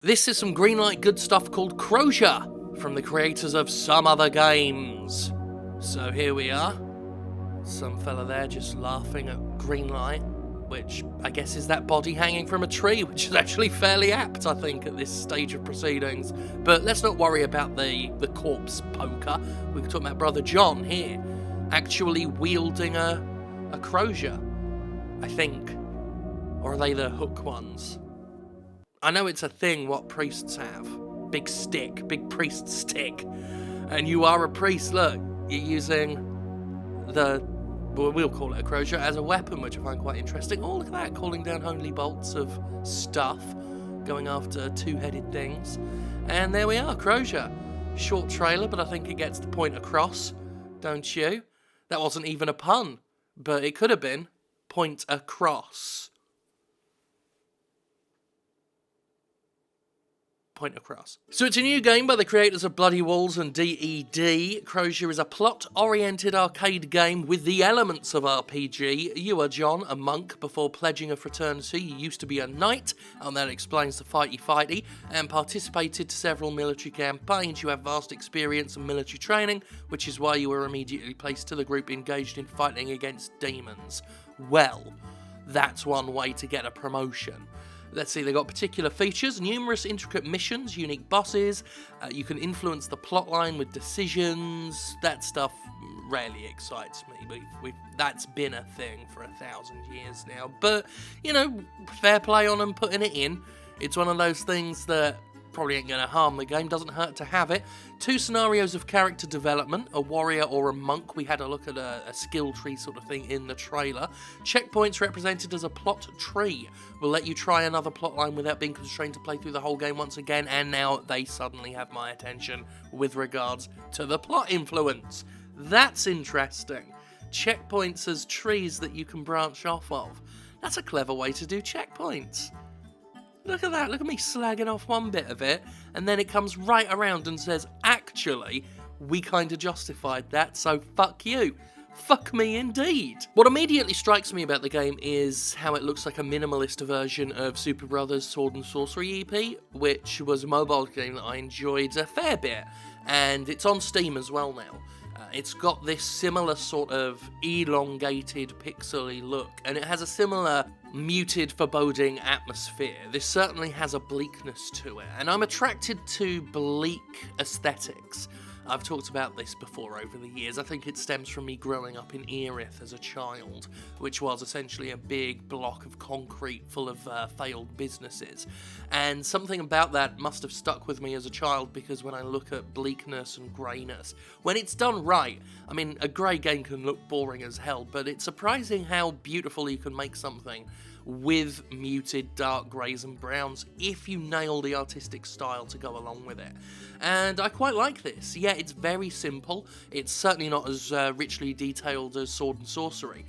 This is some greenlight good stuff called Crosier, from the creators of some other games. So here we are. Some fella there just laughing at greenlight, which I guess is that body hanging from a tree, which is actually fairly apt, I think, at this stage of proceedings. But let's not worry about the corpse poker. We're talking about Brother John here, actually wielding a Crosier, I think. Or are they the hook ones? I know it's a thing what priests have. Big stick, big priest stick. And you are a priest, look. You're using we'll call it a Crosier, as a weapon, which I find quite interesting. Oh, look at that, calling down holy bolts of stuff, going after two-headed things. And there we are, Crosier. Short trailer, but I think it gets the point across, don't you? That wasn't even a pun, but it could have been. Point across. Point across. So it's a new game by the creators of Bloody Walls and DED. Crosier is a plot-oriented arcade game with the elements of RPG. You are John, a monk before pledging a fraternity. You used to be a knight, and that explains the fighty-fighty, and participated to several military campaigns. You have vast experience in military training, which is why you were immediately placed to the group engaged in fighting against demons. Well, that's one way to get a promotion. Let's see, they got particular features, numerous intricate missions, unique bosses, you can influence the plotline with decisions. That stuff rarely excites me, but that's been a thing for 1,000 years now. But, you know, fair play on them putting it in. It's one of those things that probably ain't going to harm the game, doesn't hurt to have it. 2 scenarios of character development, a warrior or a monk. We had a look at a skill tree sort of thing in the trailer. Checkpoints represented as a plot tree will let you try another plotline without being constrained to play through the whole game once again, and now they suddenly have my attention with regards to the plot influence. That's interesting. Checkpoints as trees that you can branch off of. That's a clever way to do checkpoints. Look at that, look at me slagging off one bit of it, and then it comes right around and says, actually, we kind of justified that, so fuck you. Fuck me indeed. What immediately strikes me about the game is how it looks like a minimalist version of Super Brothers Sword and Sorcery EP, which was a mobile game that I enjoyed a fair bit, and it's on Steam as well now. It's got this similar sort of elongated, pixely look, and it has a similar muted, foreboding atmosphere. This certainly has a bleakness to it, and I'm attracted to bleak aesthetics. I've talked about this before over the years. I think it stems from me growing up in Erith as a child, which was essentially a big block of concrete full of failed businesses. And something about that must have stuck with me as a child, because when I look at bleakness and greyness, when it's done right, I mean, a grey game can look boring as hell, but it's surprising how beautiful you can make something with muted dark greys and browns if you nail the artistic style to go along with it. And I quite like this. Yeah, it's very simple. It's certainly not as richly detailed as Sword and Sorcery,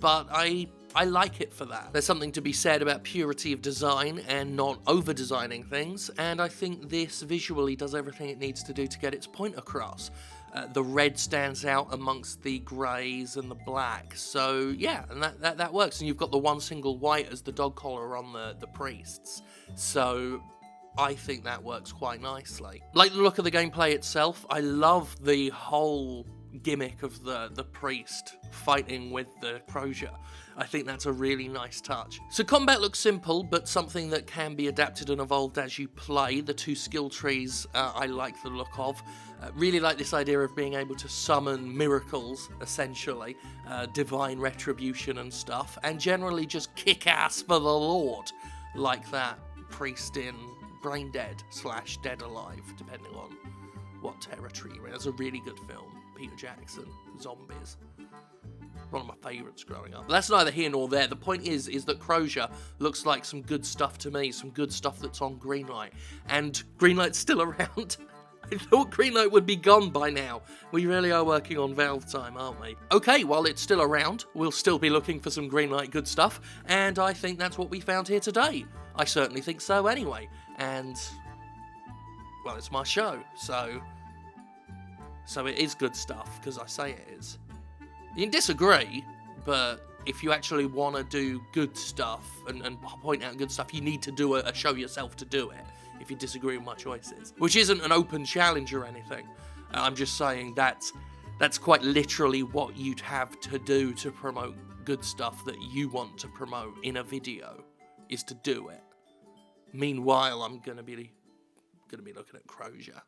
but I like it for that. There's something to be said about purity of design and not over-designing things, and I think this visually does everything it needs to do to get its point across. The red stands out amongst the greys and the black, so yeah, and that works. And you've got the one single white as the dog collar on the priests, so I think that works quite nicely. Like the look of the gameplay itself, I love the whole gimmick of the priest fighting with the Crosier. I think that's a really nice touch. So combat looks simple, but something that can be adapted and evolved as you play. The 2 skill trees I like the look of. Really like this idea of being able to summon miracles, essentially, divine retribution and stuff, and generally just kick ass for the Lord, like that priest in Brain Dead / Dead Alive, depending on what territory you're in. It's a really good film. Peter Jackson, zombies. One of my favourites growing up. But that's neither here nor there. The point is that Crosier looks like some good stuff to me, some good stuff that's on Greenlight. And Greenlight's still around. I thought Greenlight would be gone by now. We really are working on Valve time, aren't we? Okay, while it's still around, we'll still be looking for some Greenlight good stuff, and I think that's what we found here today. I certainly think so anyway. And, well, it's my show, so it is good stuff, because I say it is. You can disagree, but if you actually want to do good stuff and point out good stuff, you need to do a show yourself to do it. if you disagree with my choices. Which isn't an open challenge or anything. I'm just saying that's quite literally what you'd have to do to promote good stuff that you want to promote in a video, is to do it. Meanwhile, I'm gonna be looking at Crosier.